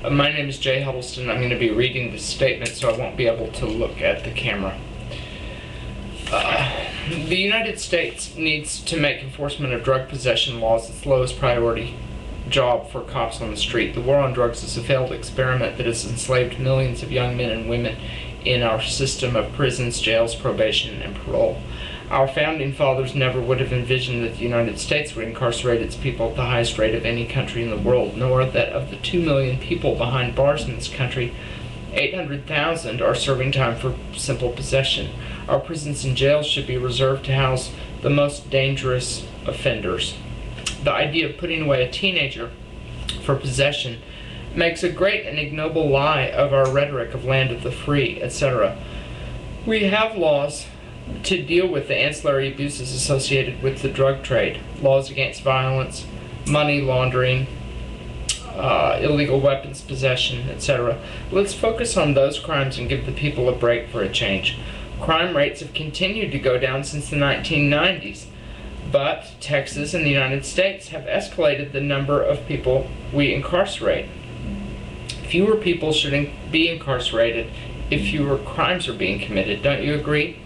My name is Jay Huddleston. I'm going to be reading this statement, so I won't be able to look at the camera. The United States needs to make enforcement of drug possession laws its lowest priority job for cops on the street. The war on drugs is a failed experiment that has enslaved millions of young men and women in our system of prisons, jails, probation, and parole. Our founding fathers never would have envisioned that the United States would incarcerate its people at the highest rate of any country in the world, nor that of the 2 million people behind bars in this country, 800,000 are serving time for simple possession. Our prisons and jails should be reserved to house the most dangerous offenders. The idea of putting away a teenager for possession makes a great and ignoble lie of our rhetoric of land of the free, etc. We have laws to deal with the ancillary abuses associated with the drug trade, laws against violence, money laundering, illegal weapons possession, etc. Let's focus on those crimes and give the people a break for a change. Crime rates have continued to go down since the 1990s, but Texas and the United States have escalated the number of people we incarcerate. Fewer people should be incarcerated if fewer crimes are being committed. Don't you agree?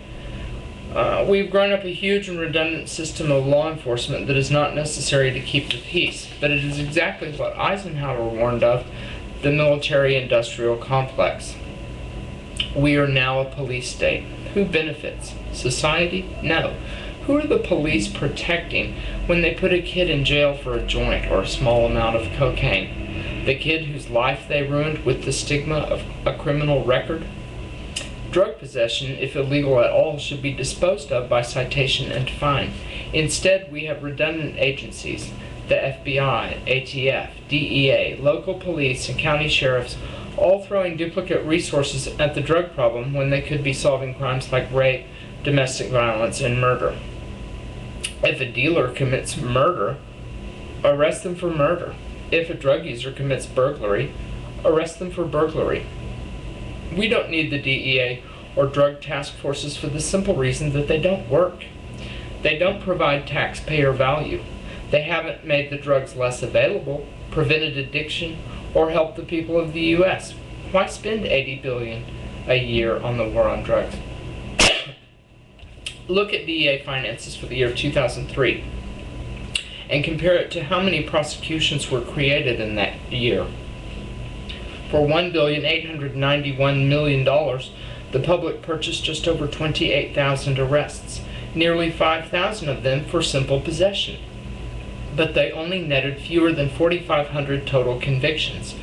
We've grown up a huge and redundant system of law enforcement that is not necessary to keep the peace, but it is exactly what Eisenhower warned of, the military-industrial complex. We are now a police state. Who benefits? Society? No. Who are the police protecting when they put a kid in jail for a joint or a small amount of cocaine? The kid whose life they ruined with the stigma of a criminal record? Drug possession, if illegal at all, should be disposed of by citation and fine. Instead, we have redundant agencies, the FBI, ATF, DEA, local police, and county sheriffs, all throwing duplicate resources at the drug problem when they could be solving crimes like rape, domestic violence, and murder. If a dealer commits murder, arrest them for murder. If a drug user commits burglary, arrest them for burglary. We don't need the DEA or drug task forces for the simple reason that they don't work. They don't provide taxpayer value. They haven't made the drugs less available, prevented addiction, or helped the people of the U.S. Why spend $80 billion a year on the war on drugs? Look at DEA finances for the year 2003 and compare it to how many prosecutions were created in that year. For $1,891,000,000, the public purchased just over 28,000 arrests, nearly 5,000 of them for simple possession. But they only netted fewer than 4,500 total convictions.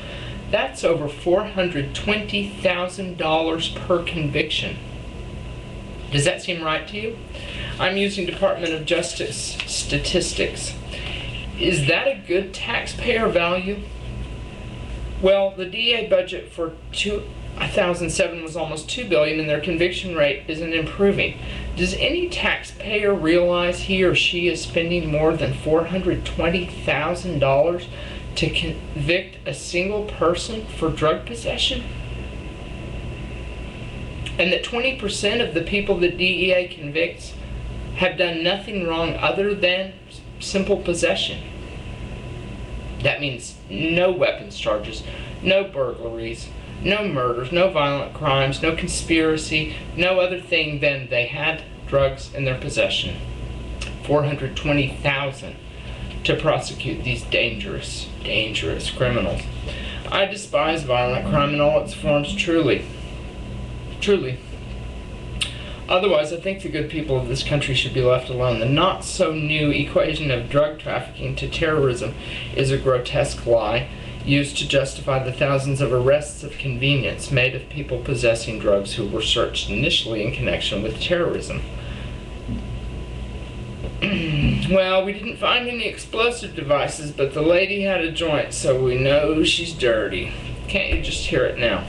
That's over $420,000 per conviction. Does that seem right to you? I'm using Department of Justice statistics. Is that a good taxpayer value? Well, the DEA budget for 2007 was almost $2 billion, and their conviction rate isn't improving. Does any taxpayer realize he or she is spending more than $420,000 to convict a single person for drug possession? And that 20% of the people that DEA convicts have done nothing wrong other than simple possession. That means no weapons charges, no burglaries, no murders, no violent crimes, no conspiracy, no other thing than they had drugs in their possession. 420,000 to prosecute these dangerous, dangerous criminals. I despise violent crime in all its forms, truly. Truly. Otherwise, I think the good people of this country should be left alone. The not-so-new equation of drug trafficking to terrorism is a grotesque lie used to justify the thousands of arrests of convenience made of people possessing drugs who were searched initially in connection with terrorism. Well, we didn't find any explosive devices, but the lady had a joint, so we know she's dirty. Can't you just hear it now?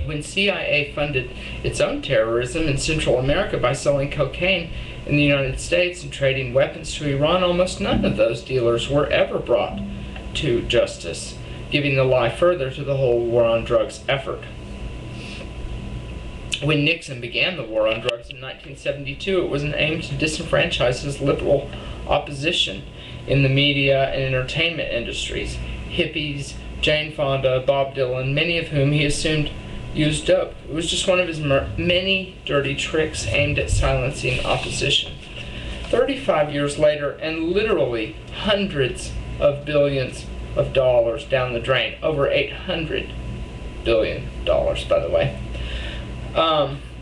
When CIA funded its own terrorism in Central America by selling cocaine in the United States and trading weapons to Iran, almost none of those dealers were ever brought to justice, giving the lie further to the whole war on drugs effort. When Nixon began the war on drugs in 1972, it was an aim to disenfranchise his liberal opposition in the media and entertainment industries. Hippies, Jane Fonda, Bob Dylan, many of whom he assumed used dope. It was just one of his many dirty tricks aimed at silencing opposition. 35 years later, and literally hundreds of billions of dollars down the drain, over $800 billion, by the way.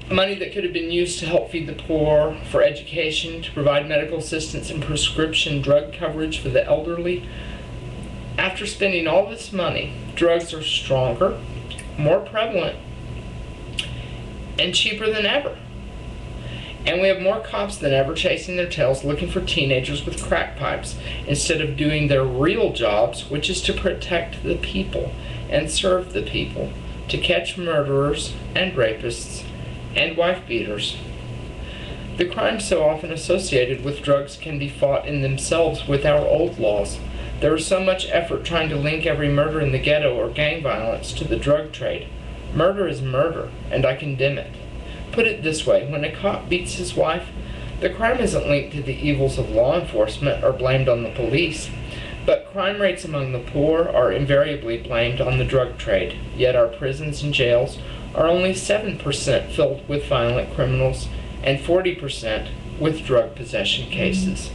Money that could have been used to help feed the poor, for education, to provide medical assistance and prescription drug coverage for the elderly. After spending all this money, drugs are stronger, more prevalent, and cheaper than ever. And we have more cops than ever chasing their tails looking for teenagers with crack pipes instead of doing their real jobs, which is to protect the people and serve the people, to catch murderers and rapists and wife beaters. The crimes so often associated with drugs can be fought in themselves with our old laws. There is so much effort trying to link every murder in the ghetto or gang violence to the drug trade. Murder is murder, and I condemn it. Put it this way, when a cop beats his wife, the crime isn't linked to the evils of law enforcement or blamed on the police, but crime rates among the poor are invariably blamed on the drug trade, yet our prisons and jails are only 7% filled with violent criminals and 40% with drug possession cases.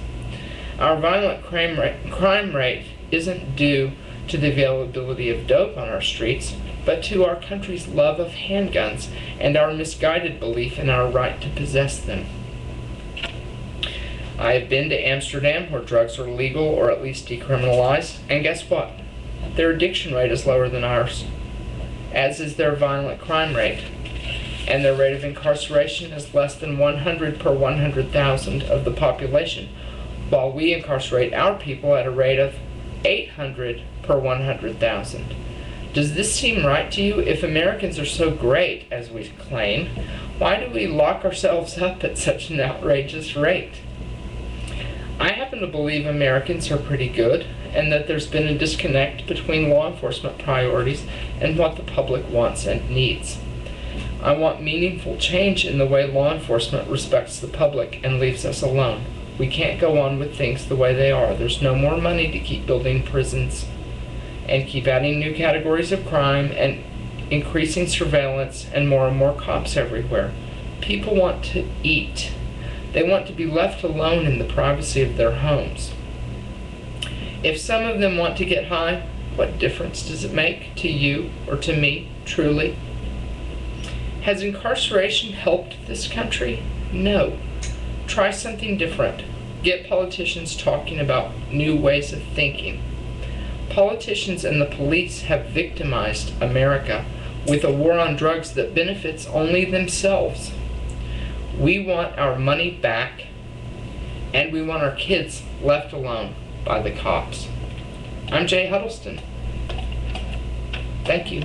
Our violent crime rate isn't due to the availability of dope on our streets, but to our country's love of handguns and our misguided belief in our right to possess them. I have been to Amsterdam, where drugs are legal or at least decriminalized, and guess what? Their addiction rate is lower than ours, as is their violent crime rate, and their rate of incarceration is less than 100 per 100,000 of the population, while we incarcerate our people at a rate of 800 per 100,000. Does this seem right to you? If Americans are so great, as we claim, why do we lock ourselves up at such an outrageous rate? I happen to believe Americans are pretty good, and that there's been a disconnect between law enforcement priorities and what the public wants and needs. I want meaningful change in the way law enforcement respects the public and leaves us alone. We can't go on with things the way they are. There's no more money to keep building prisons and keep adding new categories of crime and increasing surveillance and more cops everywhere. People want to eat. They want to be left alone in the privacy of their homes. If some of them want to get high, what difference does it make to you or to me, truly? Has incarceration helped this country? No. Try something different. Get politicians talking about new ways of thinking. Politicians and the police have victimized America with a war on drugs that benefits only themselves. We want our money back, and we want our kids left alone by the cops. I'm Jay Huddleston. Thank you.